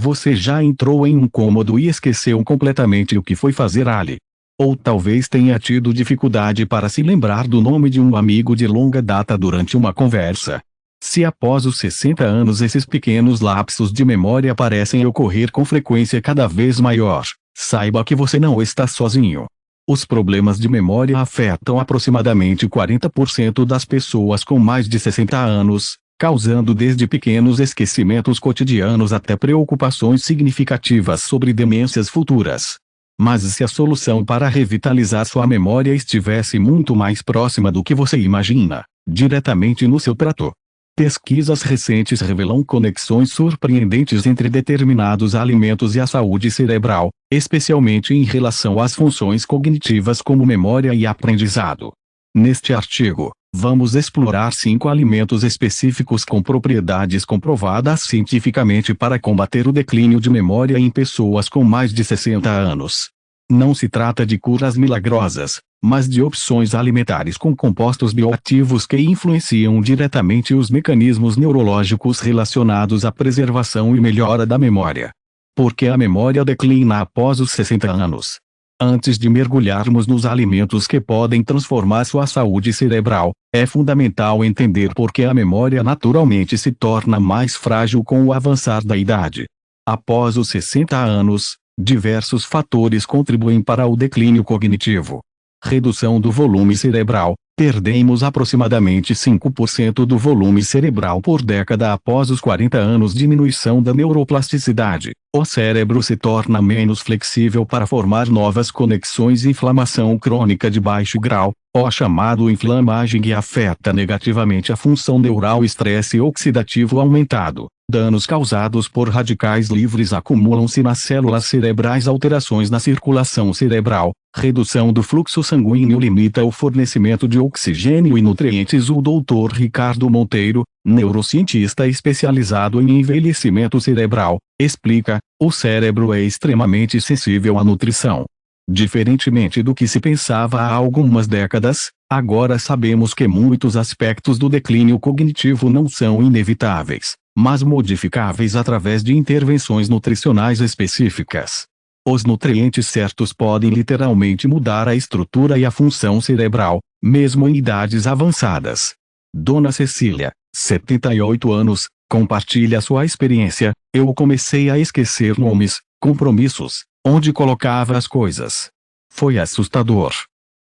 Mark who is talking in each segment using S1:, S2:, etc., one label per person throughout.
S1: Você já entrou em um cômodo e esqueceu completamente o que foi fazer ali. Ou talvez tenha tido dificuldade para se lembrar do nome de um amigo de longa data durante uma conversa. Se após os 60 anos esses pequenos lapsos de memória parecem ocorrer com frequência cada vez maior, saiba que você não está sozinho. Os problemas de memória afetam aproximadamente 40% das pessoas com mais de 60 anos, causando desde pequenos esquecimentos cotidianos até preocupações significativas sobre demências futuras. Mas se a solução para revitalizar sua memória estivesse muito mais próxima do que você imagina, diretamente no seu prato. Pesquisas recentes revelam conexões surpreendentes entre determinados alimentos e a saúde cerebral, especialmente em relação às funções cognitivas como memória e aprendizado. Neste artigo, vamos explorar 5 alimentos específicos com propriedades comprovadas cientificamente para combater o declínio de memória em pessoas com mais de 60 anos. Não se trata de curas milagrosas, mas de opções alimentares com compostos bioativos que influenciam diretamente os mecanismos neurológicos relacionados à preservação e melhora da memória. Por que a memória declina após os 60 anos? Antes de mergulharmos nos alimentos que podem transformar sua saúde cerebral, é fundamental entender por que a memória naturalmente se torna mais frágil com o avançar da idade. Após os 60 anos, diversos fatores contribuem para o declínio cognitivo. Redução do volume cerebral. Perdemos aproximadamente 5% do volume cerebral por década após os 40 anos. Diminuição da neuroplasticidade. O cérebro se torna menos flexível para formar novas conexões. Inflamação crônica de baixo grau, o chamado inflamagem, que afeta negativamente a função neural. Estresse oxidativo aumentado. Danos causados por radicais livres acumulam-se nas células cerebrais. Alterações na circulação cerebral. Redução do fluxo sanguíneo limita o fornecimento de oxigênio e nutrientes. O Dr. Ricardo Monteiro, neurocientista especializado em envelhecimento cerebral, explica: o cérebro é extremamente sensível à nutrição. Diferentemente do que se pensava há algumas décadas, agora sabemos que muitos aspectos do declínio cognitivo não são inevitáveis, mas modificáveis através de intervenções nutricionais específicas. Os nutrientes certos podem literalmente mudar a estrutura e a função cerebral, mesmo em idades avançadas. Dona Cecília, 78 anos, compartilha sua experiência: eu comecei a esquecer nomes, compromissos, onde colocava as coisas. Foi assustador.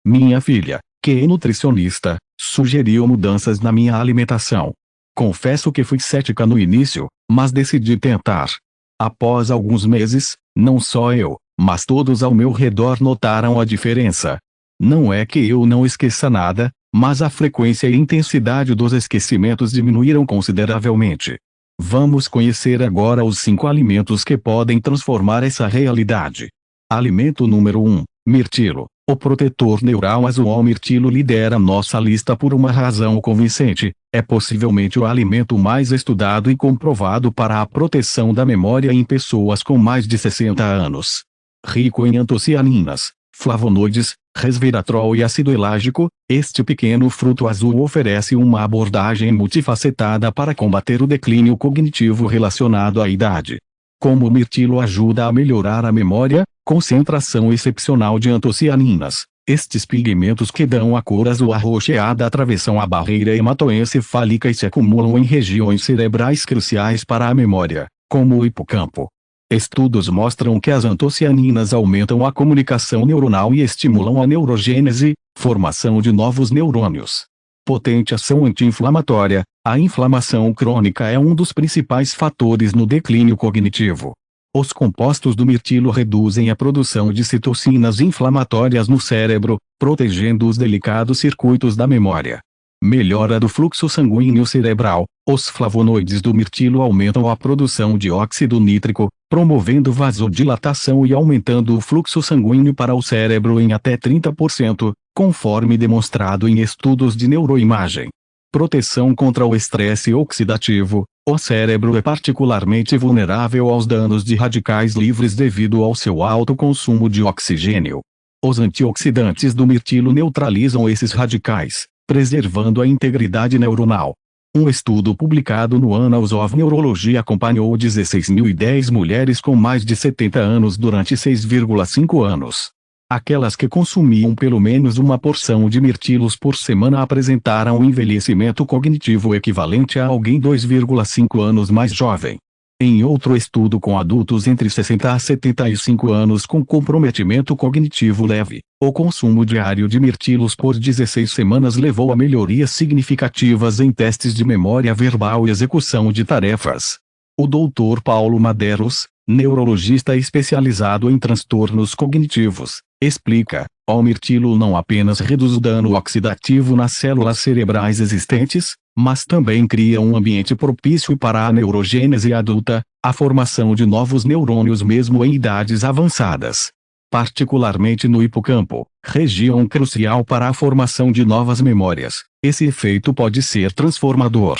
S1: Minha filha, que é nutricionista, sugeriu mudanças na minha alimentação. Confesso que fui cética no início, mas decidi tentar. Após alguns meses, não só eu, mas todos ao meu redor notaram a diferença. Não é que eu não esqueça nada, mas a frequência e intensidade dos esquecimentos diminuíram consideravelmente. Vamos conhecer agora os 5 alimentos que podem transformar essa realidade. Alimento número 1, mirtilo. O protetor neural azul. O mirtilo lidera nossa lista por uma razão convincente: é possivelmente o alimento mais estudado e comprovado para a proteção da memória em pessoas com mais de 60 anos. Rico em antocianinas, flavonoides, resveratrol e ácido elágico, este pequeno fruto azul oferece uma abordagem multifacetada para combater o declínio cognitivo relacionado à idade. Como o mirtilo ajuda a melhorar a memória? Concentração excepcional de antocianinas. Estes pigmentos que dão a cor azul arroxeada atravessam a barreira hematoencefálica e se acumulam em regiões cerebrais cruciais para a memória, como o hipocampo. Estudos mostram que as antocianinas aumentam a comunicação neuronal e estimulam a neurogênese, formação de novos neurônios. Potente ação anti-inflamatória. A inflamação crônica é um dos principais fatores no declínio cognitivo. Os compostos do mirtilo reduzem a produção de citocinas inflamatórias no cérebro, protegendo os delicados circuitos da memória. Melhora do fluxo sanguíneo cerebral. Os flavonoides do mirtilo aumentam a produção de óxido nítrico, promovendo vasodilatação e aumentando o fluxo sanguíneo para o cérebro em até 30%, conforme demonstrado em estudos de neuroimagem. Proteção contra o estresse oxidativo. O cérebro é particularmente vulnerável aos danos de radicais livres devido ao seu alto consumo de oxigênio. Os antioxidantes do mirtilo neutralizam esses radicais, preservando a integridade neuronal. Um estudo publicado no Annals of Neurology acompanhou 16.010 mulheres com mais de 70 anos durante 6,5 anos. Aquelas que consumiam pelo menos uma porção de mirtilos por semana apresentaram um envelhecimento cognitivo equivalente a alguém 2,5 anos mais jovem. Em outro estudo com adultos entre 60 a 75 anos com comprometimento cognitivo leve, o consumo diário de mirtilos por 16 semanas levou a melhorias significativas em testes de memória verbal e execução de tarefas. O Dr. Paulo Madeiros, neurologista especializado em transtornos cognitivos, explica: o mirtilo não apenas reduz o dano oxidativo nas células cerebrais existentes, mas também cria um ambiente propício para a neurogênese adulta, a formação de novos neurônios mesmo em idades avançadas. Particularmente no hipocampo, região crucial para a formação de novas memórias, esse efeito pode ser transformador.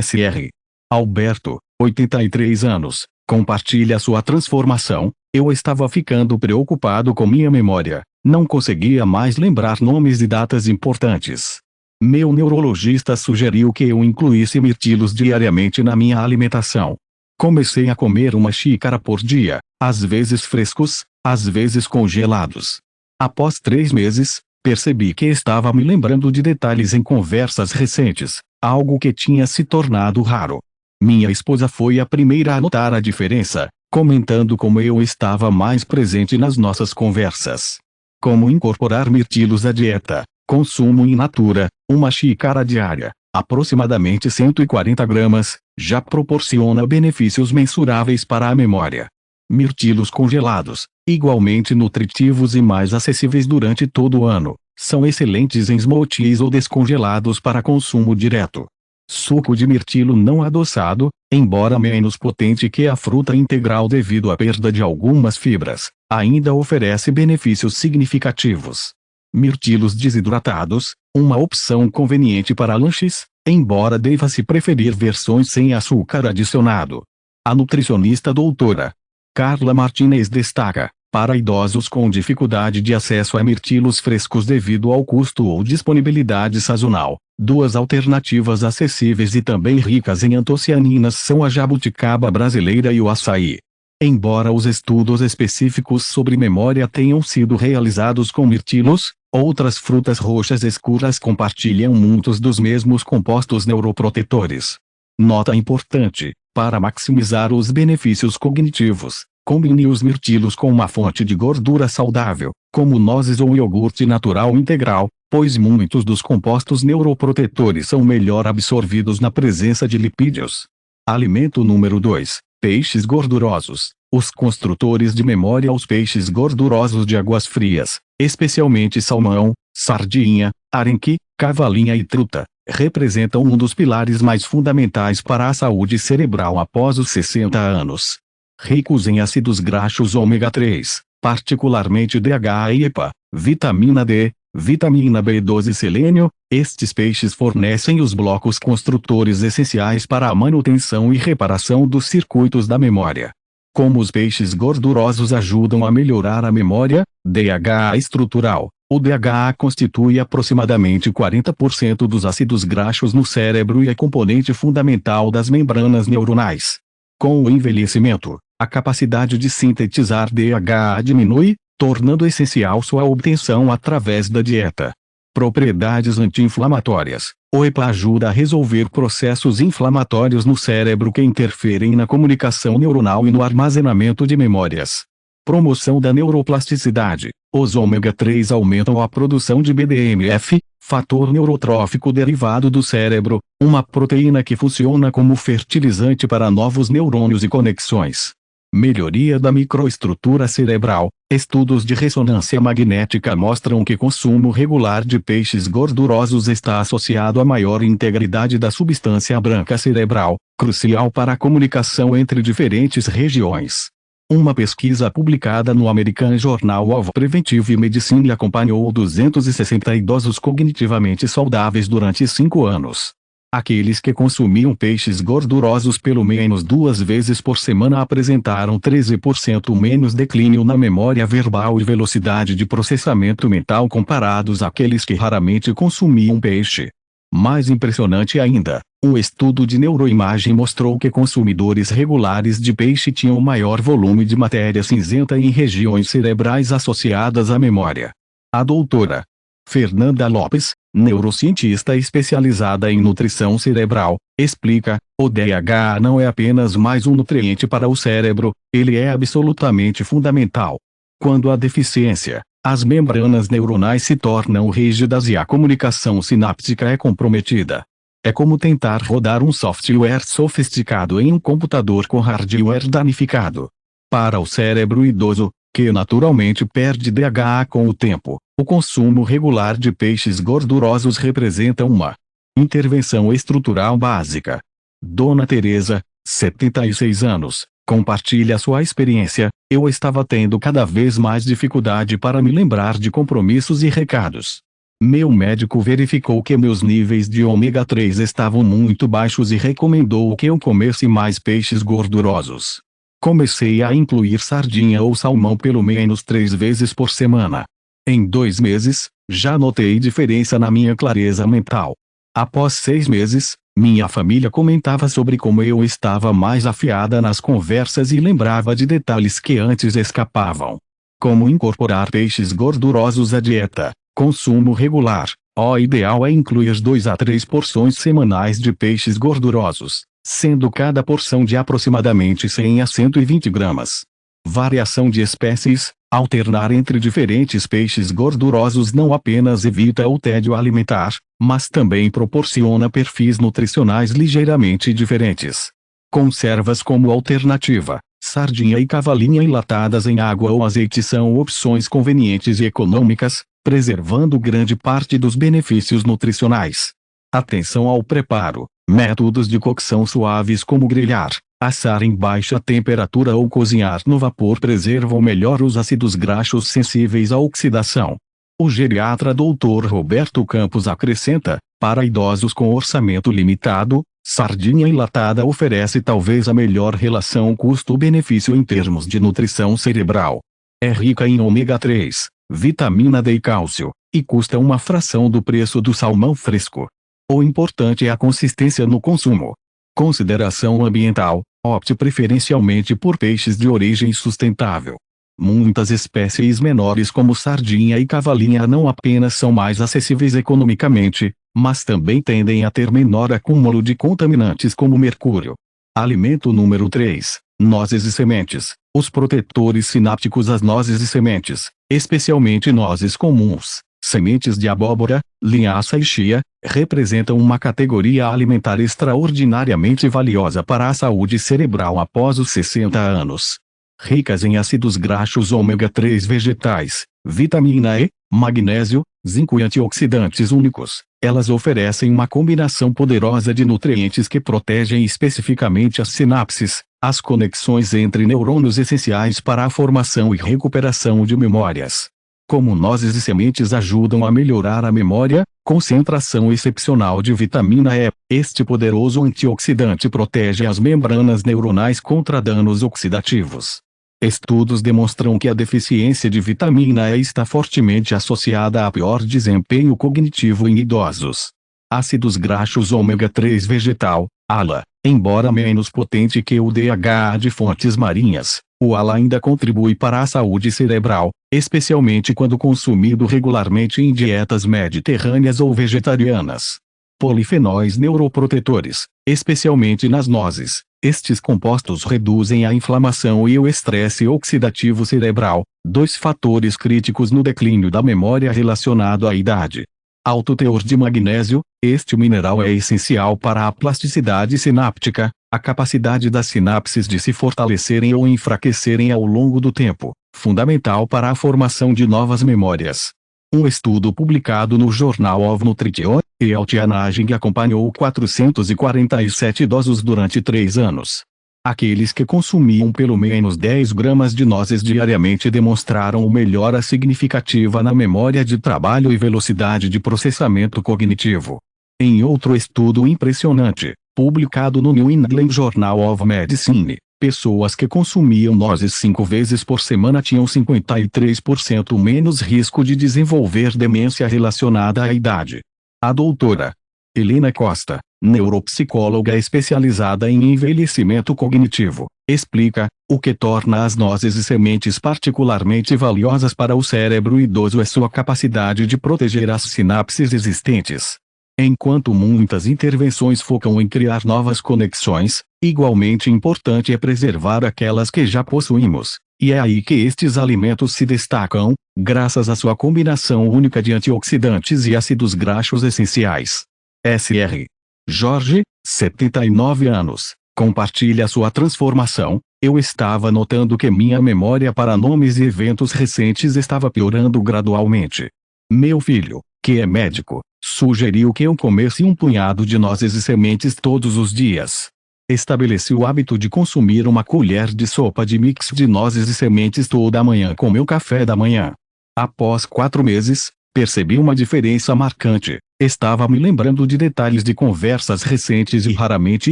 S1: Sr. Alberto, 83 anos, compartilha sua transformação. Eu estava ficando preocupado com minha memória, não conseguia mais lembrar nomes e datas importantes. Meu neurologista sugeriu que eu incluísse mirtilos diariamente na minha alimentação. Comecei a comer uma xícara por dia, às vezes frescos, às vezes congelados. Após 3 meses, percebi que estava me lembrando de detalhes em conversas recentes, algo que tinha se tornado raro. Minha esposa foi a primeira a notar a diferença, comentando como eu estava mais presente nas nossas conversas. Como incorporar mirtilos à dieta? Consumo in natura, uma xícara diária, aproximadamente 140 gramas, já proporciona benefícios mensuráveis para a memória. Mirtilos congelados, igualmente nutritivos e mais acessíveis durante todo o ano, são excelentes em smoothies ou descongelados para consumo direto. Suco de mirtilo não adoçado, embora menos potente que a fruta integral devido à perda de algumas fibras, ainda oferece benefícios significativos. Mirtilos desidratados, uma opção conveniente para lanches, embora deva-se preferir versões sem açúcar adicionado. A nutricionista doutora Carla Martinez destaca: para idosos com dificuldade de acesso a mirtilos frescos devido ao custo ou disponibilidade sazonal, 2 alternativas acessíveis e também ricas em antocianinas são a jabuticaba brasileira e o açaí. Embora os estudos específicos sobre memória tenham sido realizados com mirtilos, outras frutas roxas escuras compartilham muitos dos mesmos compostos neuroprotetores. Nota importante: para maximizar os benefícios cognitivos, combine os mirtilos com uma fonte de gordura saudável, como nozes ou iogurte natural integral, pois muitos dos compostos neuroprotetores são melhor absorvidos na presença de lipídios. Alimento número 2: peixes gordurosos. Os construtores de memória. Os peixes gordurosos de águas frias, especialmente salmão, sardinha, arenque, cavalinha e truta, representam um dos pilares mais fundamentais para a saúde cerebral após os 60 anos. Ricos em ácidos graxos ômega 3, particularmente DHA e EPA, vitamina D, vitamina B12 e selênio, estes peixes fornecem os blocos construtores essenciais para a manutenção e reparação dos circuitos da memória. Como os peixes gordurosos ajudam a melhorar a memória, DHA estrutural. O DHA constitui aproximadamente 40% dos ácidos graxos no cérebro e é componente fundamental das membranas neuronais. Com o envelhecimento, a capacidade de sintetizar DHA diminui, tornando essencial sua obtenção através da dieta. Propriedades anti-inflamatórias. O EPA ajuda a resolver processos inflamatórios no cérebro que interferem na comunicação neuronal e no armazenamento de memórias. Promoção da neuroplasticidade. Os ômega 3 aumentam a produção de BDNF, fator neurotrófico derivado do cérebro, uma proteína que funciona como fertilizante para novos neurônios e conexões. Melhoria da microestrutura cerebral. Estudos de ressonância magnética mostram que consumo regular de peixes gordurosos está associado a maior integridade da substância branca cerebral, crucial para a comunicação entre diferentes regiões. Uma pesquisa publicada no American Journal of Preventive Medicine acompanhou 260 idosos cognitivamente saudáveis durante 5 anos. Aqueles que consumiam peixes gordurosos pelo menos 2 vezes por semana apresentaram 13% menos declínio na memória verbal e velocidade de processamento mental comparados àqueles que raramente consumiam peixe. Mais impressionante ainda, um estudo de neuroimagem mostrou que consumidores regulares de peixe tinham maior volume de matéria cinzenta em regiões cerebrais associadas à memória. A doutora Fernanda Lopes, neurocientista especializada em nutrição cerebral, explica: o DHA não é apenas mais um nutriente para o cérebro, ele é absolutamente fundamental. Quando há deficiência, as membranas neuronais se tornam rígidas e a comunicação sináptica é comprometida. É como tentar rodar um software sofisticado em um computador com hardware danificado. Para o cérebro idoso, que naturalmente perde DHA com o tempo, o consumo regular de peixes gordurosos representa uma intervenção estrutural básica. Dona Teresa, 76 anos, compartilha sua experiência: eu estava tendo cada vez mais dificuldade para me lembrar de compromissos e recados. Meu médico verificou que meus níveis de ômega 3 estavam muito baixos e recomendou que eu comesse mais peixes gordurosos. Comecei a incluir sardinha ou salmão pelo menos 3 vezes por semana. Em 2 meses, já notei diferença na minha clareza mental. Após 6 meses, minha família comentava sobre como eu estava mais afiada nas conversas e lembrava de detalhes que antes escapavam. Como incorporar peixes gordurosos à dieta? Consumo regular. O ideal é incluir 2 a 3 porções semanais de peixes gordurosos, sendo cada porção de aproximadamente 100 a 120 gramas. Variação de espécies. Alternar entre diferentes peixes gordurosos não apenas evita o tédio alimentar, mas também proporciona perfis nutricionais ligeiramente diferentes. Conservas como alternativa. Sardinha e cavalinha enlatadas em água ou azeite são opções convenientes e econômicas, preservando grande parte dos benefícios nutricionais. Atenção ao preparo. Métodos de cocção suaves como grelhar, assar em baixa temperatura ou cozinhar no vapor preservam melhor os ácidos graxos sensíveis à oxidação. O geriatra Dr. Roberto Campos acrescenta: para idosos com orçamento limitado, sardinha enlatada oferece talvez a melhor relação custo-benefício em termos de nutrição cerebral. É rica em ômega 3, vitamina D e cálcio, e custa uma fração do preço do salmão fresco. O importante é a consistência no consumo. Consideração ambiental: opte preferencialmente por peixes de origem sustentável. Muitas espécies menores como sardinha e cavalinha não apenas são mais acessíveis economicamente, mas também tendem a ter menor acúmulo de contaminantes como mercúrio. Alimento número 3. Nozes e sementes. Os protetores sinápticos. As nozes e sementes, especialmente nozes comuns, sementes de abóbora, linhaça e chia, representam uma categoria alimentar extraordinariamente valiosa para a saúde cerebral após os 60 anos. Ricas em ácidos graxos ômega 3 vegetais, vitamina E, magnésio, zinco e antioxidantes únicos, elas oferecem uma combinação poderosa de nutrientes que protegem especificamente as sinapses, as conexões entre neurônios essenciais para a formação e recuperação de memórias. Como nozes e sementes ajudam a melhorar a memória, concentração excepcional de vitamina E, este poderoso antioxidante protege as membranas neuronais contra danos oxidativos. Estudos demonstram que a deficiência de vitamina E está fortemente associada a pior desempenho cognitivo em idosos. Ácidos graxos ômega 3 vegetal, ALA, embora menos potente que o DHA de fontes marinhas, o ALA ainda contribui para a saúde cerebral, especialmente quando consumido regularmente em dietas mediterrâneas ou vegetarianas. Polifenóis neuroprotetores, especialmente nas nozes. Estes compostos reduzem a inflamação e o estresse oxidativo cerebral, 2 fatores críticos no declínio da memória relacionado à idade. Alto teor de magnésio, este mineral é essencial para a plasticidade sináptica, a capacidade das sinapses de se fortalecerem ou enfraquecerem ao longo do tempo, fundamental para a formação de novas memórias. Um estudo publicado no Journal of Nutrition e Health Aging acompanhou 447 idosos durante 3 anos. Aqueles que consumiam pelo menos 10 gramas de nozes diariamente demonstraram melhora significativa na memória de trabalho e velocidade de processamento cognitivo. Em outro estudo impressionante, publicado no New England Journal of Medicine, pessoas que consumiam nozes 5 vezes por semana tinham 53% menos risco de desenvolver demência relacionada à idade. A doutora Helena Costa, neuropsicóloga especializada em envelhecimento cognitivo, explica: o que torna as nozes e sementes particularmente valiosas para o cérebro idoso é sua capacidade de proteger as sinapses existentes. Enquanto muitas intervenções focam em criar novas conexões, igualmente importante é preservar aquelas que já possuímos, e é aí que estes alimentos se destacam, graças à sua combinação única de antioxidantes e ácidos graxos essenciais. Sr. Jorge, 79 anos, compartilha sua transformação. Eu estava notando que minha memória para nomes e eventos recentes estava piorando gradualmente. Meu filho, que é médico, sugeriu que eu comesse um punhado de nozes e sementes todos os dias. Estabeleci o hábito de consumir uma colher de sopa de mix de nozes e sementes toda manhã com meu café da manhã. Após 4 meses, percebi uma diferença marcante. Estava me lembrando de detalhes de conversas recentes e raramente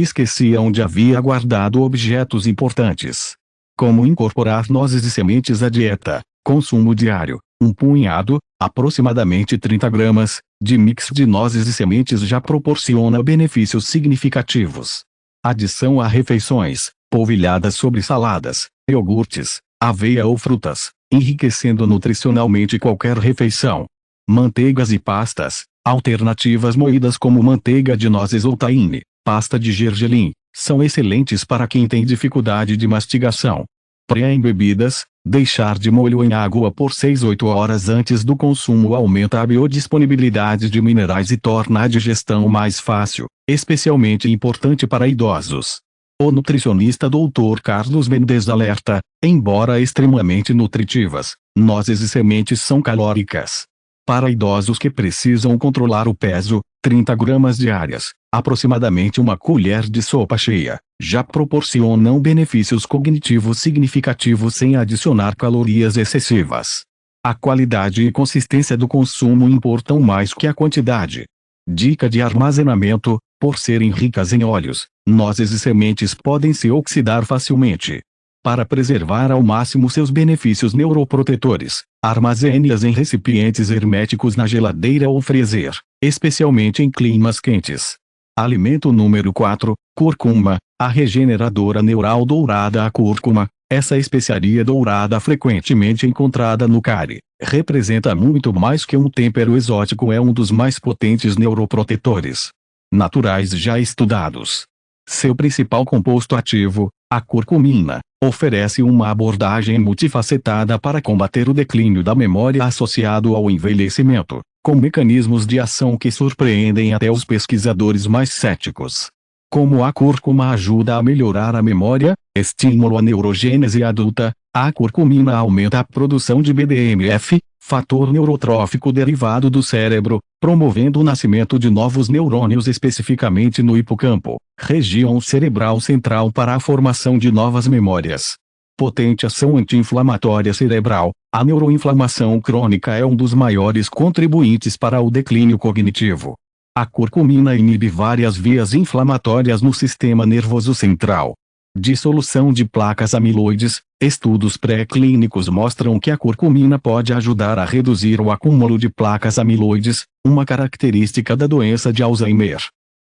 S1: esquecia onde havia guardado objetos importantes. Como incorporar nozes e sementes à dieta? Consumo diário: um punhado, aproximadamente 30 gramas, de mix de nozes e sementes já proporciona benefícios significativos. Adição a refeições: polvilhadas sobre saladas, iogurtes, aveia ou frutas, enriquecendo nutricionalmente qualquer refeição. Manteigas e pastas: alternativas moídas como manteiga de nozes ou tahine, pasta de gergelim, são excelentes para quem tem dificuldade de mastigação. Pré-embebidas: deixar de molho em água por 6 a 8 horas antes do consumo aumenta a biodisponibilidade de minerais e torna a digestão mais fácil, especialmente importante para idosos. O nutricionista Dr. Carlos Mendes alerta: embora extremamente nutritivas, nozes e sementes são calóricas. Para idosos que precisam controlar o peso, 30 gramas diárias, aproximadamente uma colher de sopa cheia, já proporcionam benefícios cognitivos significativos sem adicionar calorias excessivas. A qualidade e consistência do consumo importam mais que a quantidade. Dica de armazenamento: por serem ricas em óleos, nozes e sementes podem se oxidar facilmente. Para preservar ao máximo seus benefícios neuroprotetores, armazene-as em recipientes herméticos na geladeira ou freezer, especialmente em climas quentes. Alimento número 4, cúrcuma, a regeneradora neural dourada. A cúrcuma, essa especiaria dourada frequentemente encontrada no curry, representa muito mais que um tempero exótico, é um dos mais potentes neuroprotetores naturais já estudados. Seu principal composto ativo, a curcumina, oferece uma abordagem multifacetada para combater o declínio da memória associado ao envelhecimento, com mecanismos de ação que surpreendem até os pesquisadores mais céticos. Como a cúrcuma ajuda a melhorar a memória, estimula a neurogênese adulta, a curcumina aumenta a produção de BDNF, fator neurotrófico derivado do cérebro, promovendo o nascimento de novos neurônios especificamente no hipocampo, região cerebral central, para a formação de novas memórias. Potente ação anti-inflamatória cerebral, a neuroinflamação crônica é um dos maiores contribuintes para o declínio cognitivo. A curcumina inibe várias vias inflamatórias no sistema nervoso central. Dissolução de placas amiloides: estudos pré-clínicos mostram que a curcumina pode ajudar a reduzir o acúmulo de placas amiloides, uma característica da doença de Alzheimer.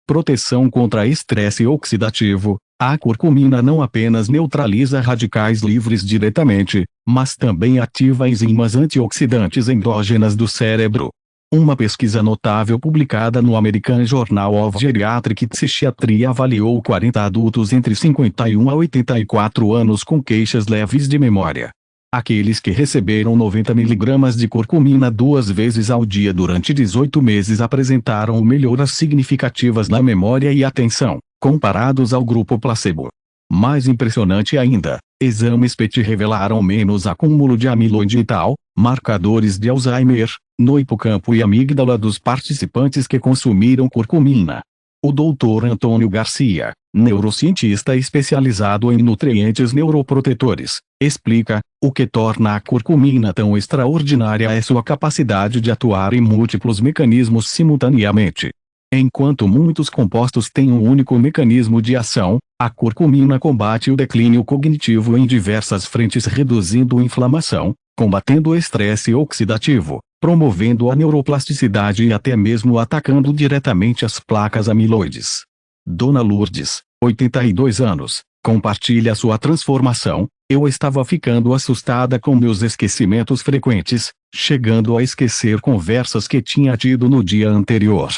S1: Proteção contra estresse oxidativo: a curcumina não apenas neutraliza radicais livres diretamente, mas também ativa enzimas antioxidantes endógenas do cérebro. Uma pesquisa notável publicada no American Journal of Geriatric Psychiatry avaliou 40 adultos entre 51 a 84 anos com queixas leves de memória. Aqueles que receberam 90 mg de curcumina 2 vezes ao dia durante 18 meses apresentaram melhoras significativas na memória e atenção, comparados ao grupo placebo. Mais impressionante ainda, exames PET revelaram menos acúmulo de amiloide e tal, marcadores de Alzheimer, no hipocampo e amígdala dos participantes que consumiram curcumina. O Dr. Antônio Garcia, neurocientista especializado em nutrientes neuroprotetores, explica: o que torna a curcumina tão extraordinária é sua capacidade de atuar em múltiplos mecanismos simultaneamente. Enquanto muitos compostos têm um único mecanismo de ação, a curcumina combate o declínio cognitivo em diversas frentes, reduzindo inflamação, combatendo o estresse oxidativo, promovendo a neuroplasticidade e até mesmo atacando diretamente as placas amiloides. Dona Lourdes, 82 anos, compartilha sua transformação. Eu estava ficando assustada com meus esquecimentos frequentes, chegando a esquecer conversas que tinha tido no dia anterior.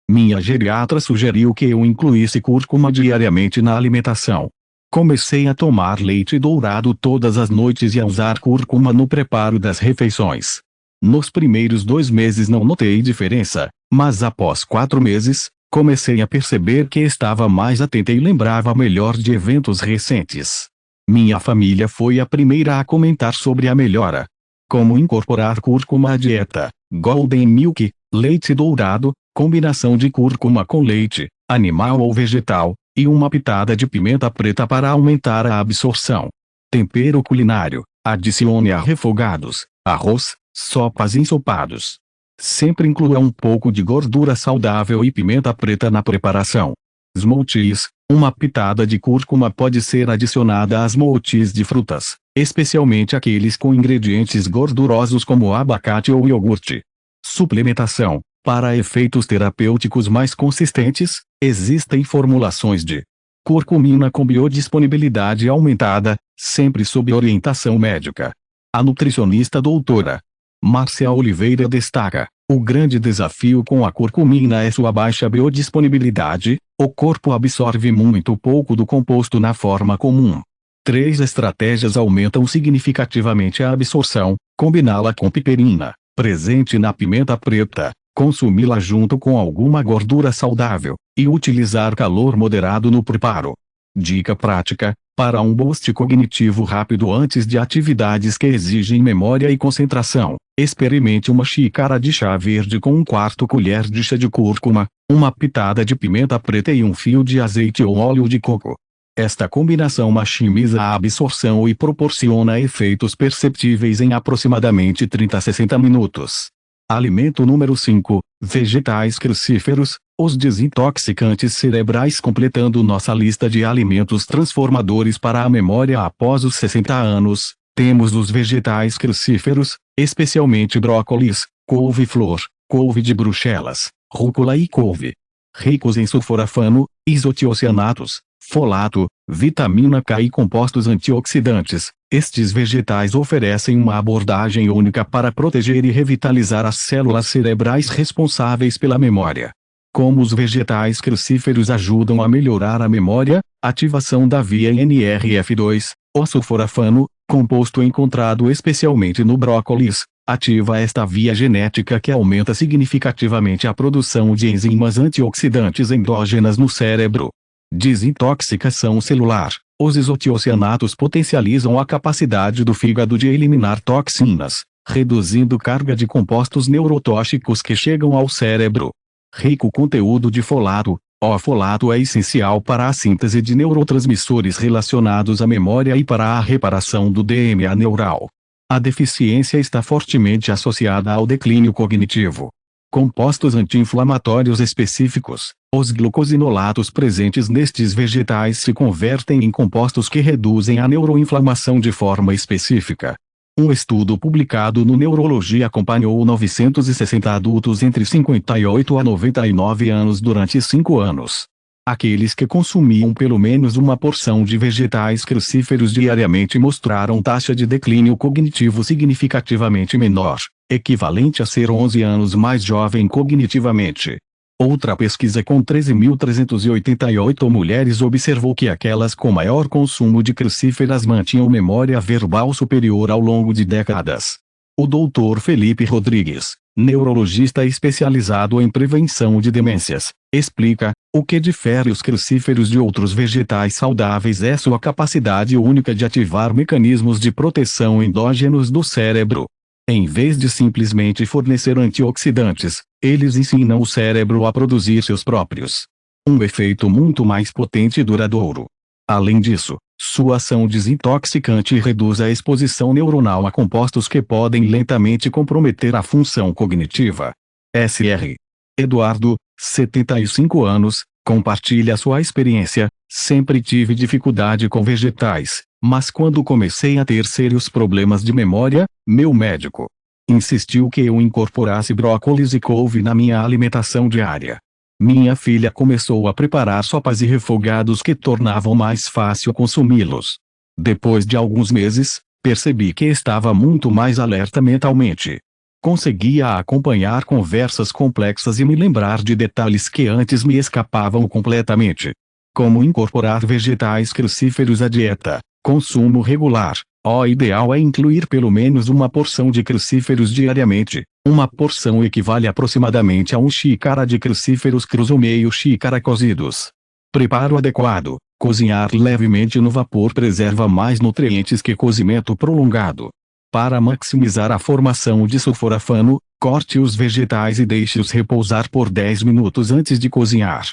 S1: Minha geriatra sugeriu que eu incluísse cúrcuma diariamente na alimentação. Comecei a tomar leite dourado todas as noites e a usar cúrcuma no preparo das refeições. Nos primeiros 2 meses não notei diferença, mas após 4 meses, comecei a perceber que estava mais atenta e lembrava melhor de eventos recentes. Minha família foi a primeira a comentar sobre a melhora. Como incorporar cúrcuma à dieta: Golden Milk, leite dourado, combinação de cúrcuma com leite, animal ou vegetal, e uma pitada de pimenta preta para aumentar a absorção. Tempero culinário: adicione a refogados, arroz, sopas e ensopados. Sempre inclua um pouco de gordura saudável e pimenta preta na preparação. Smoothies: uma pitada de cúrcuma pode ser adicionada a smoothies de frutas, especialmente aqueles com ingredientes gordurosos como abacate ou iogurte. Suplementação: para efeitos terapêuticos mais consistentes, existem formulações de curcumina com biodisponibilidade aumentada, sempre sob orientação médica. A nutricionista doutora Márcia Oliveira destaca: o grande desafio com a curcumina é sua baixa biodisponibilidade. O corpo absorve muito pouco do composto na forma comum. 3 estratégias aumentam significativamente a absorção: combiná-la com piperina, presente na pimenta preta, consumi-la junto com alguma gordura saudável, e utilizar calor moderado no preparo. Dica prática: para um boost cognitivo rápido antes de atividades que exigem memória e concentração, experimente uma xícara de chá verde com 1/4 colher de chá de cúrcuma, uma pitada de pimenta preta e um fio de azeite ou óleo de coco. Esta combinação maximiza a absorção e proporciona efeitos perceptíveis em aproximadamente 30 a 60 minutos. Alimento número 5: vegetais crucíferos, os desintoxicantes cerebrais. Completando nossa lista de alimentos transformadores para a memória após os 60 anos, temos os vegetais crucíferos, especialmente brócolis, couve-flor, couve de Bruxelas, rúcula e couve. Ricos em sulforafano, isotiocianatos, folato, vitamina K e compostos antioxidantes, estes vegetais oferecem uma abordagem única para proteger e revitalizar as células cerebrais responsáveis pela memória. Como os vegetais crucíferos ajudam a melhorar a memória, ativação da via NRF2, o sulforafano, composto encontrado especialmente no brócolis, ativa esta via genética que aumenta significativamente a produção de enzimas antioxidantes endógenas no cérebro. Desintoxicação celular: os isotiocianatos potencializam a capacidade do fígado de eliminar toxinas, reduzindo carga de compostos neurotóxicos que chegam ao cérebro. Rico conteúdo de folato: o folato é essencial para a síntese de neurotransmissores relacionados à memória e para a reparação do DNA neural. A deficiência está fortemente associada ao declínio cognitivo. Compostos anti-inflamatórios específicos: os glucosinolatos presentes nestes vegetais se convertem em compostos que reduzem a neuroinflamação de forma específica. Um estudo publicado no Neurologia acompanhou 960 adultos entre 58 a 99 anos durante 5 anos. Aqueles que consumiam pelo menos uma porção de vegetais crucíferos diariamente mostraram taxa de declínio cognitivo significativamente menor, equivalente a ser 11 anos mais jovem cognitivamente. Outra pesquisa com 13.388 mulheres observou que aquelas com maior consumo de crucíferas mantinham memória verbal superior ao longo de décadas. O Dr. Felipe Rodrigues, neurologista especializado em prevenção de demências, explica: o que difere os crucíferos de outros vegetais saudáveis é sua capacidade única de ativar mecanismos de proteção endógenos do cérebro. Em vez de simplesmente fornecer antioxidantes, eles ensinam o cérebro a produzir seus próprios. Um efeito muito mais potente e duradouro. Além disso, sua ação desintoxicante reduz a exposição neuronal a compostos que podem lentamente comprometer a função cognitiva. Sr. Eduardo, 75 anos, compartilha sua experiência: sempre tive dificuldade com vegetais, mas quando comecei a ter sérios problemas de memória, meu médico Insistiu que eu incorporasse brócolis e couve na minha alimentação diária. Minha filha começou a preparar sopas e refogados que tornavam mais fácil consumi-los. Depois de alguns meses, percebi que estava muito mais alerta mentalmente. Conseguia acompanhar conversas complexas e me lembrar de detalhes que antes me escapavam completamente. Como incorporar vegetais crucíferos à dieta? Consumo regular. O ideal é incluir pelo menos uma porção de crucíferos diariamente. Uma porção equivale aproximadamente a 1 xícara de crucíferos crus ou meio xícara cozidos. Preparo adequado. Cozinhar levemente no vapor preserva mais nutrientes que cozimento prolongado. Para maximizar a formação de sulforafano, corte os vegetais e deixe-os repousar por 10 minutos antes de cozinhar.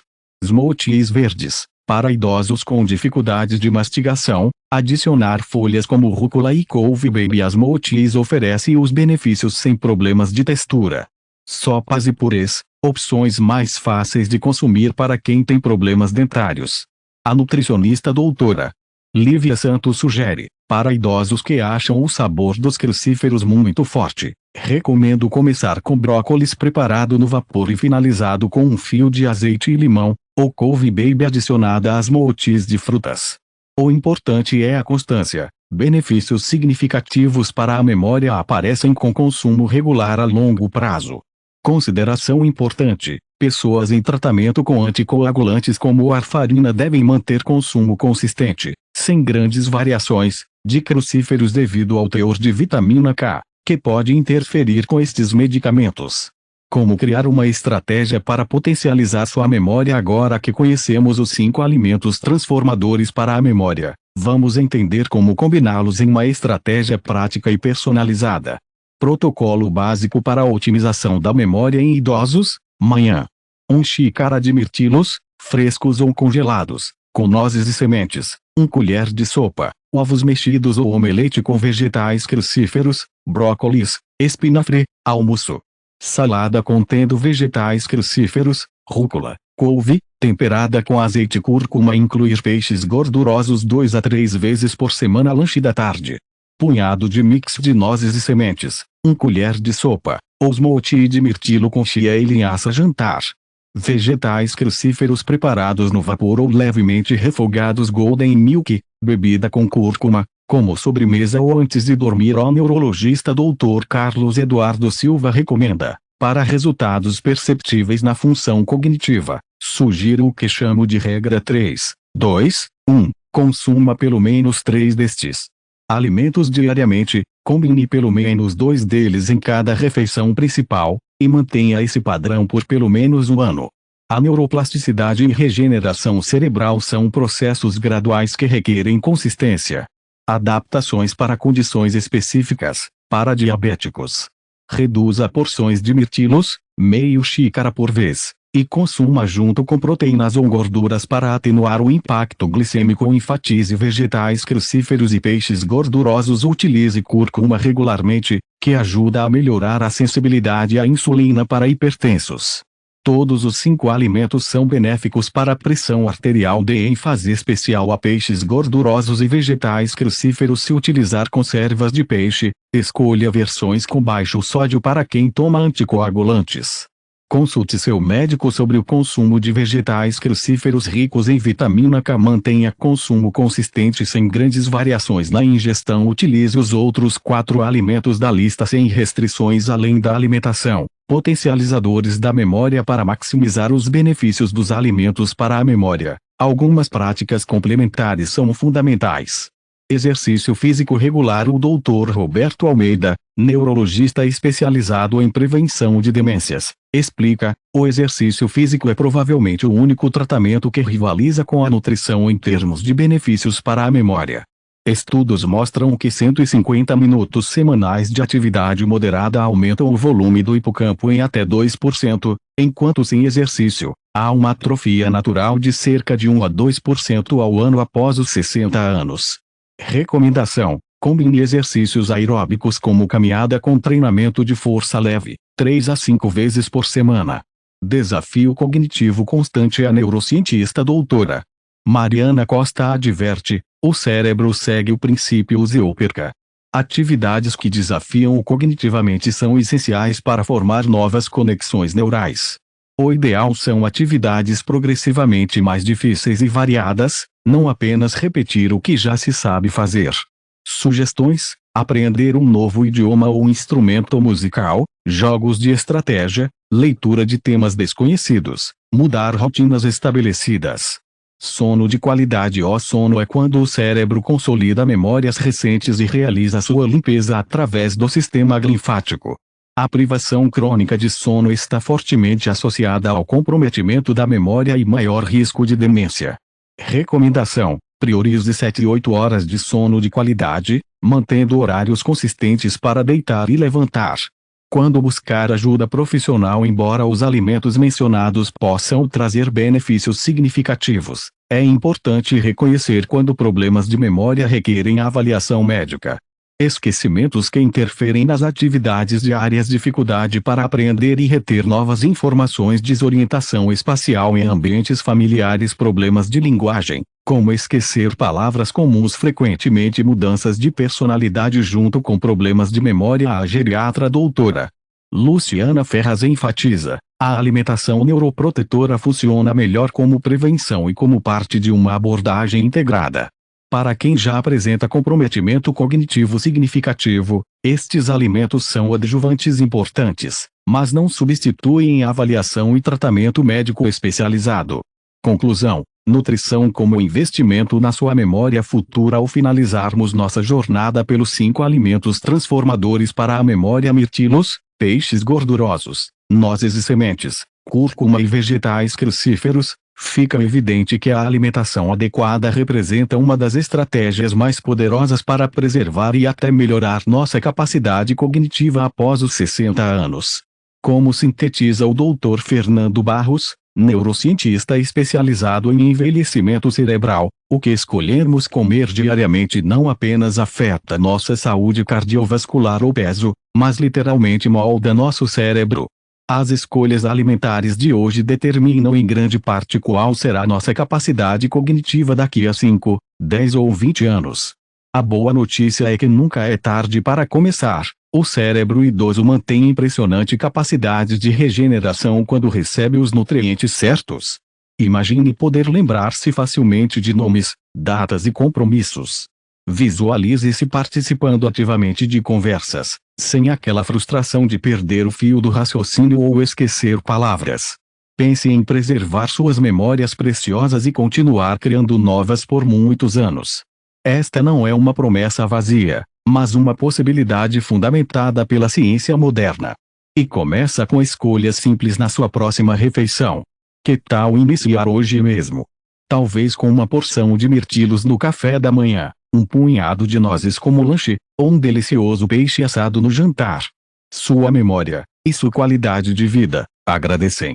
S1: Smoothies verdes. Para idosos com dificuldades de mastigação, adicionar folhas como rúcula e couve baby às smoothies oferece os benefícios sem problemas de textura. Sopas e purês, opções mais fáceis de consumir para quem tem problemas dentários. A nutricionista doutora Lívia Santos sugere, para idosos que acham o sabor dos crucíferos muito forte, recomendo começar com brócolis preparado no vapor e finalizado com um fio de azeite e limão, ou couve baby adicionada às smoothies de frutas. O importante é a constância. Benefícios significativos para a memória aparecem com consumo regular a longo prazo. Consideração importante: pessoas em tratamento com anticoagulantes como warfarina devem manter consumo consistente, sem grandes variações, de crucíferos devido ao teor de vitamina K, que pode interferir com estes medicamentos. Como criar uma estratégia para potencializar sua memória? Agora que conhecemos os 5 alimentos transformadores para a memória, vamos entender como combiná-los em uma estratégia prática e personalizada. Protocolo básico para a otimização da memória em idosos: manhã. 1 xícara de mirtilos, frescos ou congelados, com nozes e sementes, 1 colher de sopa, ovos mexidos ou omelete com vegetais crucíferos, brócolis, espinafre. Almoço: salada contendo vegetais crucíferos, rúcula, couve, temperada com azeite e cúrcuma. Incluir peixes gordurosos 2 a 3 vezes por semana. Lanche da tarde: punhado de mix de nozes e sementes, 1 colher de sopa, ou smoothie de mirtilo com chia e linhaça. Jantar: vegetais crucíferos preparados no vapor ou levemente refogados. Golden milk, bebida com cúrcuma, como sobremesa ou antes de dormir. O neurologista Dr. Carlos Eduardo Silva recomenda, para resultados perceptíveis na função cognitiva, sugiro o que chamo de regra 3, 2, 1. Consuma pelo menos 3 destes alimentos diariamente, combine pelo menos 2 deles em cada refeição principal, e mantenha esse padrão por pelo menos 1 ano. A neuroplasticidade e regeneração cerebral são processos graduais que requerem consistência. Adaptações para condições específicas. Para diabéticos: reduza porções de mirtilos, meio xícara por vez, e consuma junto com proteínas ou gorduras para atenuar o impacto glicêmico. Enfatize vegetais crucíferos e peixes gordurosos. Utilize cúrcuma regularmente, que ajuda a melhorar a sensibilidade à insulina para hipertensos. Todos os 5 alimentos são benéficos para a pressão arterial. Dê ênfase especial a peixes gordurosos e vegetais crucíferos. Se utilizar conservas de peixe, escolha versões com baixo sódio para quem toma anticoagulantes. Consulte seu médico sobre o consumo de vegetais crucíferos ricos em vitamina K. Mantenha consumo consistente sem grandes variações na ingestão. Utilize os outros 4 alimentos da lista sem restrições além da alimentação. Potencializadores da memória. Para maximizar os benefícios dos alimentos para a memória, algumas práticas complementares são fundamentais. Exercício físico regular. O Dr. Roberto Almeida, neurologista especializado em prevenção de demências, explica: o exercício físico é provavelmente o único tratamento que rivaliza com a nutrição em termos de benefícios para a memória. Estudos mostram que 150 minutos semanais de atividade moderada aumentam o volume do hipocampo em até 2%, enquanto sem exercício, há uma atrofia natural de cerca de 1 a 2% ao ano após os 60 anos. Recomendação: combine exercícios aeróbicos como caminhada com treinamento de força leve, 3 a 5 vezes por semana. Desafio cognitivo constante. A neurocientista doutora Mariana Costa adverte: o cérebro segue o princípio use ou perca. Atividades que desafiam-o cognitivamente são essenciais para formar novas conexões neurais. O ideal são atividades progressivamente mais difíceis e variadas, não apenas repetir o que já se sabe fazer. Sugestões: aprender um novo idioma ou instrumento musical, jogos de estratégia, leitura de temas desconhecidos, mudar rotinas estabelecidas. Sono de qualidade. O sono é quando o cérebro consolida memórias recentes e realiza sua limpeza através do sistema linfático. A privação crônica de sono está fortemente associada ao comprometimento da memória e maior risco de demência. Recomendação: priorize 7 e 8 horas de sono de qualidade, mantendo horários consistentes para deitar e levantar. Quando buscar ajuda profissional. Embora os alimentos mencionados possam trazer benefícios significativos, é importante reconhecer quando problemas de memória requerem avaliação médica. Esquecimentos que interferem nas atividades diárias, dificuldade para aprender e reter novas informações, desorientação espacial em ambientes familiares, problemas de linguagem, como esquecer palavras comuns frequentemente, mudanças de personalidade junto com problemas de memória. A geriatra doutora Luciana Ferraz enfatiza: a alimentação neuroprotetora funciona melhor como prevenção e como parte de uma abordagem integrada. Para quem já apresenta comprometimento cognitivo significativo, estes alimentos são adjuvantes importantes, mas não substituem avaliação e tratamento médico especializado. Conclusão: nutrição como investimento na sua memória futura. Ao finalizarmos nossa jornada pelos 5 alimentos transformadores para a memória: mirtilos, peixes gordurosos, nozes e sementes, cúrcuma e vegetais crucíferos, fica evidente que a alimentação adequada representa uma das estratégias mais poderosas para preservar e até melhorar nossa capacidade cognitiva após os 60 anos. Como sintetiza o Dr. Fernando Barros, neurocientista especializado em envelhecimento cerebral, o que escolhermos comer diariamente não apenas afeta nossa saúde cardiovascular ou peso, mas literalmente molda nosso cérebro. As escolhas alimentares de hoje determinam em grande parte qual será nossa capacidade cognitiva daqui a 5, 10 ou 20 anos. A boa notícia é que nunca é tarde para começar. O cérebro idoso mantém impressionante capacidade de regeneração quando recebe os nutrientes certos. Imagine poder lembrar-se facilmente de nomes, datas e compromissos. Visualize-se participando ativamente de conversas, sem aquela frustração de perder o fio do raciocínio ou esquecer palavras. Pense em preservar suas memórias preciosas e continuar criando novas por muitos anos. Esta não é uma promessa vazia, mas uma possibilidade fundamentada pela ciência moderna. E começa com escolhas simples na sua próxima refeição. Que tal iniciar hoje mesmo? Talvez com uma porção de mirtilos no café da manhã, um punhado de nozes como lanche, ou um delicioso peixe assado no jantar. Sua memória, e sua qualidade de vida, agradecem.